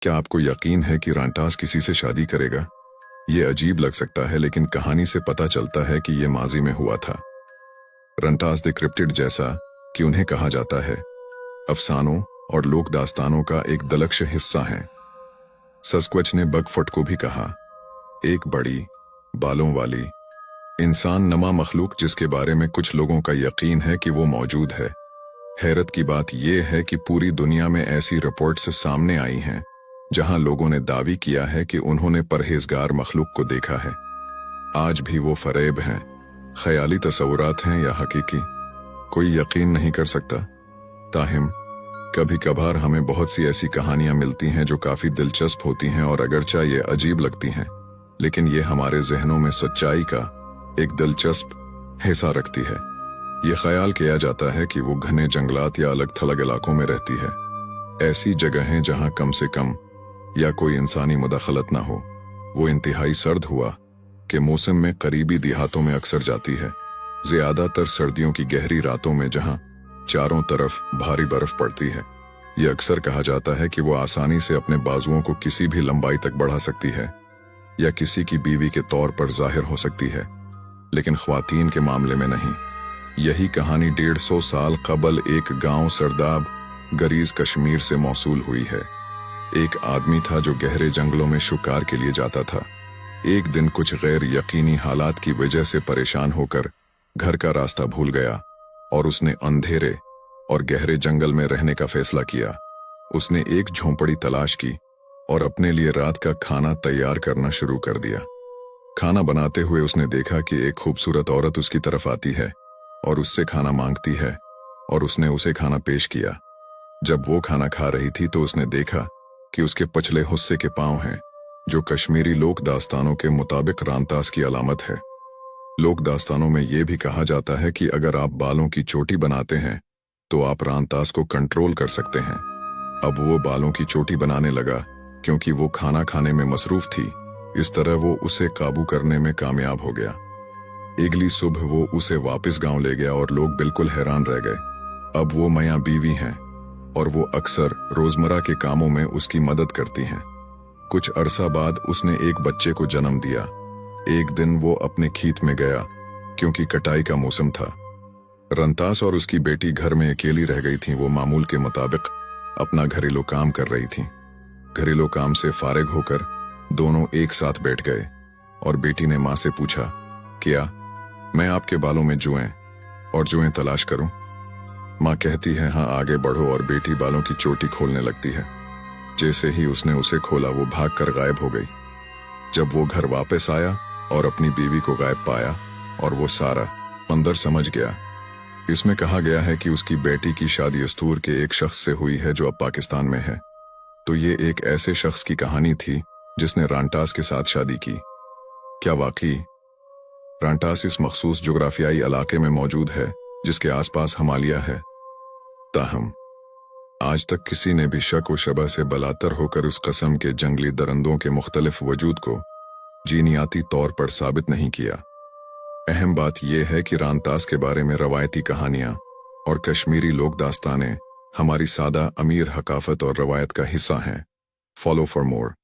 क्या आपको यकीन है कि रांटास किसी से शादी करेगा? ये अजीब लग सकता है, लेकिन कहानी से पता चलता है कि ये माजी में हुआ था। रंटास द क्रिप्टिड, जैसा कि उन्हें कहा जाता है, अफसानों और लोक दास्तानों का एक दलक्ष हिस्सा है। सस्क्वेच ने बगफुट को भी कहा, एक बड़ी बालों वाली इंसान नमा मखलूक जिसके बारे में कुछ लोगों का यकीन है कि वो मौजूद है। हैरत की बात यह है कि पूरी दुनिया में ऐसी रिपोर्ट्स सामने आई हैं जहां लोगों ने दावी किया है कि उन्होंने परहेजगार मखलूक को देखा है। आज भी वो फरेब हैं, ख्याली तस्वुरात हैं या हकीकी, कोई यकीन नहीं कर सकता। ताहिम कभी कभार हमें बहुत सी ऐसी कहानियां मिलती हैं जो काफी दिलचस्प होती हैं और अगरचा ये अजीब लगती हैं, लेकिन ये हमारे जहनों में सच्चाई का एक दिलचस्प हिस्सा रखती है। ये ख्याल किया जाता है कि वो घने जंगलात या अलग थलग इलाकों में रहती है, ऐसी जगहें जहां कम से कम या कोई इंसानी मुदाखलत ना हो। वो इंतहाई सर्द हुआ के मौसम में करीबी देहातों में अक्सर जाती है, ज्यादातर सर्दियों की गहरी रातों में जहां चारों तरफ भारी बर्फ पड़ती है। ये अक्सर कहा जाता है कि वो आसानी से अपने बाजुओं को किसी भी लंबाई तक बढ़ा सकती है या किसी की बीवी के तौर पर जाहिर हो सकती है, लेकिन ख्वातीन के मामले में नहीं। यही कहानी 150 साल कबल एक गांव सरदाब गरीज कश्मीर से मौसूल हुई है। एक आदमी था जो गहरे जंगलों में शिकार के लिए जाता था। एक दिन कुछ गैर यकीनी हालात की वजह से परेशान होकर घर का रास्ता भूल गया और उसने अंधेरे और गहरे जंगल में रहने का फैसला किया। उसने एक झोंपड़ी तलाश की और अपने लिए रात का खाना तैयार करना शुरू कर दिया। खाना बनाते हुए उसने देखा कि एक खूबसूरत औरत उसकी तरफ आती है और उससे खाना मांगती है, और उसने उसे खाना पेश किया। जब वो खाना खा रही थी तो उसने देखा कि उसके पछले हिस्से के पांव हैं, जो कश्मीरी लोक दास्तानों के मुताबिक रांतास की अलामत है। लोक दास्तानों में यह भी कहा जाता है कि अगर आप बालों की चोटी बनाते हैं तो आप रांतास को कंट्रोल कर सकते हैं। अब वो बालों की चोटी बनाने लगा क्योंकि वो खाना खाने में मसरूफ थी। इस तरह वो उसे काबू करने में कामयाब हो गया। अगली सुबह वो उसे वापस गांव ले गया और लोग बिल्कुल हैरान रह गए। अब वो मियां बीवी हैं और वो अक्सर रोजमर्रा के कामों में उसकी मदद करती हैं। कुछ अरसा बाद उसने एक बच्चे को जन्म दिया। एक दिन वो अपने खेत में गया क्योंकि कटाई का मौसम था। रंतास और उसकी बेटी घर में अकेली रह गई थी। वो मामूल के मुताबिक अपना घरेलू काम कर रही थी। घरेलू काम से फारिग होकर दोनों एक साथ बैठ गए और बेटी ने माँ से पूछा, क्या मैं आपके बालों में जुएं तलाश करूं? माँ कहती है, हाँ आगे बढ़ो, और बेटी बालों की चोटी खोलने लगती है। जैसे ही उसने उसे खोला वो भागकर गायब हो गई। जब वो घर वापस आया और अपनी बीवी को गायब पाया और वो सारा मंजर समझ गया। इसमें कहा गया है कि उसकी बेटी की शादी अस्तूर के एक शख्स से हुई है जो अब पाकिस्तान में है। तो ये एक ऐसे शख्स की कहानी थी जिसने रांटास के साथ शादी की। क्या वाकई रांटास इस मखसूस जोग्राफियाई इलाके में मौजूद है जिसके आसपास हिमालय है? ताहम आज तक किसी ने भी शक व शबह से बलातर होकर उस कस्म के जंगली दरंदों के मुख्तलिफ वजूद को जीनियाती तौर पर साबित नहीं किया। अहम बात यह है कि रांतास के बारे में रवायती कहानियां और कश्मीरी लोक दास्तानें हमारी सादा अमीर हकाफत और रवायत का हिस्सा हैं। Follow for more.